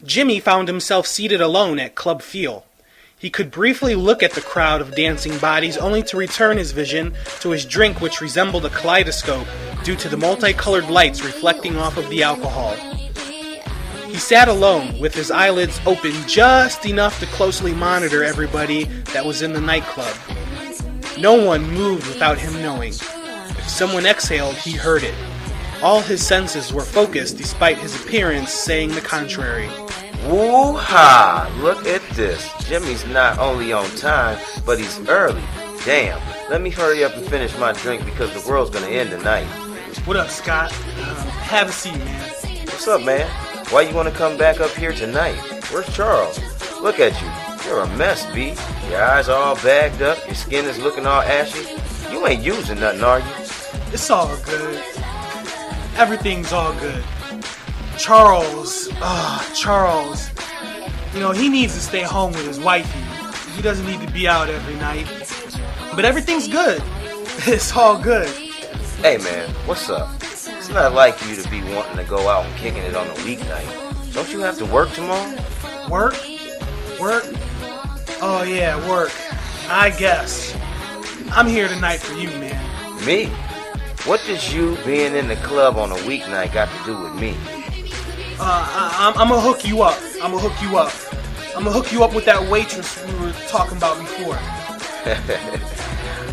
Jimmy found himself seated alone at Club Feel. He could briefly look at the crowd of dancing bodies only to return his vision to his drink, which resembled a kaleidoscope due to the multicolored lights reflecting off of the alcohol. He sat alone with his eyelids open just enough to closely monitor everybody that was in the nightclub. No one moved without him knowing. If someone exhaled, he heard it. All his senses were focused despite his appearance saying the contrary. Woo-ha! Look at this. Jimmy's not only on time, but he's early. Damn. Let me hurry up and finish my drink because the world's gonna end tonight. What up, Scott? Have a seat, man. What's up, man? Why you wanna come back up here tonight? Where's Charles? Look at you. You're a mess, B. Your eyes are all bagged up. Your skin is looking all ashy. You ain't using nothing, are you? It's all good. Everything's all good. Charles. You know, he needs to stay home with his wifey. He doesn't need to be out every night. But everything's good. It's all good. Hey, man, what's up? It's not like you to be wanting to go out and kicking it on a weeknight. Don't you have to work tomorrow? Work? Oh, yeah, work. I guess. I'm here tonight for you, man. Me? What does you being in the club on a weeknight got to do with me? I'm gonna hook you up. I'm gonna hook you up with that waitress we were talking about before.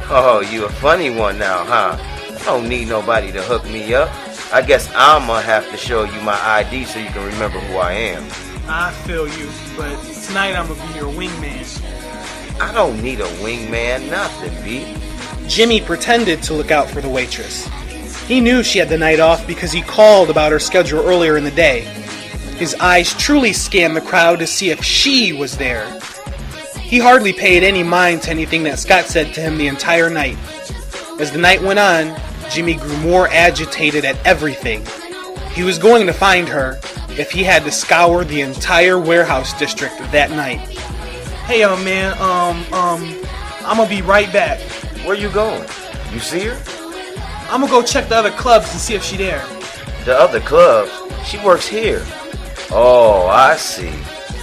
Oh, you a funny one now, huh? I don't need nobody to hook me up. I guess I'm gonna have to show you my ID so you can remember who I am. I feel you, but tonight I'm gonna be your wingman. I don't need a wingman, nothing, B. Jimmy pretended to look out for the waitress. He knew she had the night off because he called about her schedule earlier in the day. His eyes truly scanned the crowd to see if she was there. He hardly paid any mind to anything that Scott said to him the entire night. As the night went on, Jimmy grew more agitated at everything. He was going to find her if he had to scour the entire warehouse district that night. Hey, man, I'm gonna be right back. Where you going? You see her? I'm gonna go check the other clubs and see if she's there. The other clubs? She works here. Oh, I see.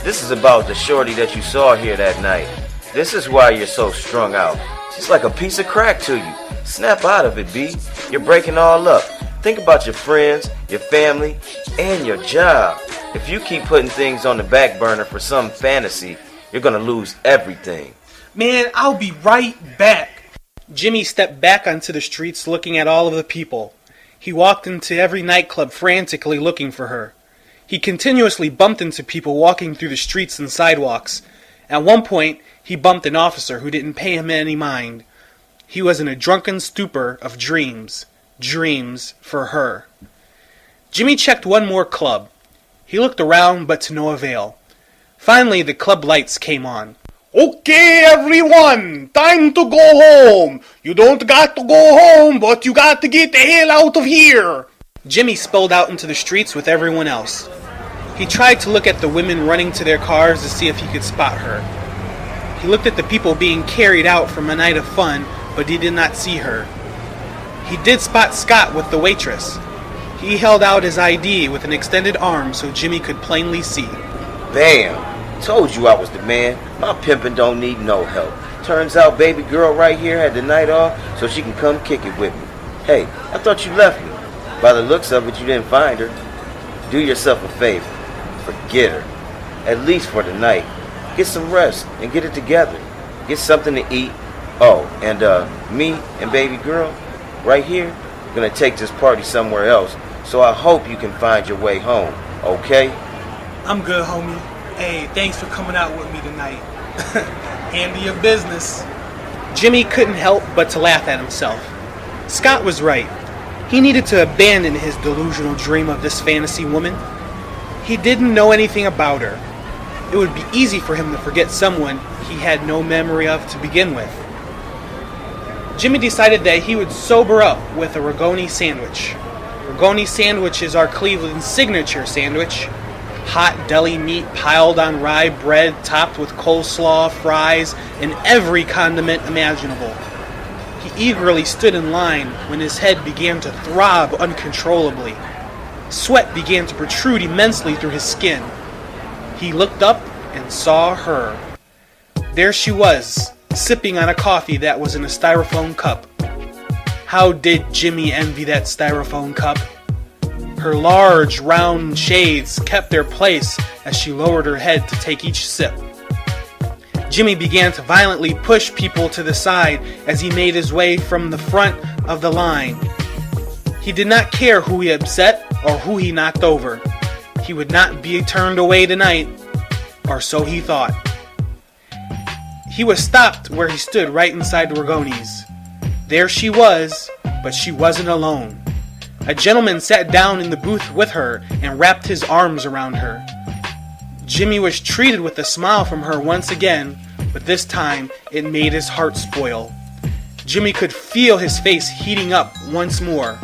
This is about the shorty that you saw here that night. This is why you're so strung out. She's like a piece of crack to you. Snap out of it, B. You're breaking all up. Think about your friends, your family, and your job. If you keep putting things on the back burner for some fantasy, you're gonna lose everything. Man, I'll be right back. Jimmy stepped back onto the streets looking at all of the people. He walked into every nightclub frantically looking for her. He continuously bumped into people walking through the streets and sidewalks. At one point, he bumped an officer who didn't pay him any mind. He was in a drunken stupor of dreams. Dreams for her. Jimmy checked one more club. He looked around, but to no avail. Finally, the club lights came on. Okay, everyone, time to go home. You don't got to go home, but you got to get the hell out of here. Jimmy spilled out into the streets with everyone else. He tried to look at the women running to their cars to see if he could spot her. He looked at the people being carried out from a night of fun, but he did not see her. He did spot Scott with the waitress. He held out his ID with an extended arm so Jimmy could plainly see. Bam! Told you I was the man. My pimpin' don't need no help. Turns out baby girl right here had the night off so she can come kick it with me. Hey, I thought you left me. By the looks of it, you didn't find her. Do yourself a favor. Forget her. At least for the night. Get some rest and get it together. Get something to eat. Oh, and me and baby girl, right here, gonna take this party somewhere else. So I hope you can find your way home, okay? I'm good, homie. Hey, thanks for coming out with me tonight. Handle your business. Jimmy couldn't help but to laugh at himself. Scott was right. He needed to abandon his delusional dream of this fantasy woman. He didn't know anything about her. It would be easy for him to forget someone he had no memory of to begin with. Jimmy decided that he would sober up with a Ragoni sandwich. Ragoni sandwich is our Cleveland signature sandwich. Hot deli meat piled on rye bread, topped with coleslaw, fries, and every condiment imaginable. He eagerly stood in line when his head began to throb uncontrollably. Sweat began to protrude immensely through his skin. He looked up and saw her. There she was, sipping on a coffee that was in a styrofoam cup. How did Jimmy envy that styrofoam cup? Her large, round shades kept their place as she lowered her head to take each sip. Jimmy began to violently push people to the side as he made his way from the front of the line. He did not care who he upset or who he knocked over. He would not be turned away tonight, or so he thought. He was stopped where he stood right inside the Ragoni's. There she was, but she wasn't alone. A gentleman sat down in the booth with her and wrapped his arms around her. Jimmy was treated with a smile from her once again, but this time it made his heart spoil. Jimmy could feel his face heating up once more.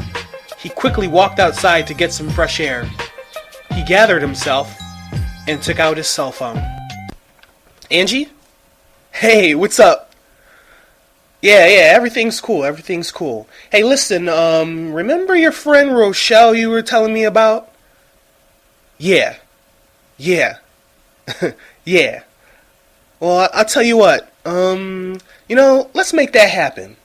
He quickly walked outside to get some fresh air. He gathered himself and took out his cell phone. Angie? Hey, what's up? Yeah, everything's cool. Hey, listen, remember your friend Rochelle you were telling me about? Yeah. Yeah. Well, I'll tell you what, let's make that happen.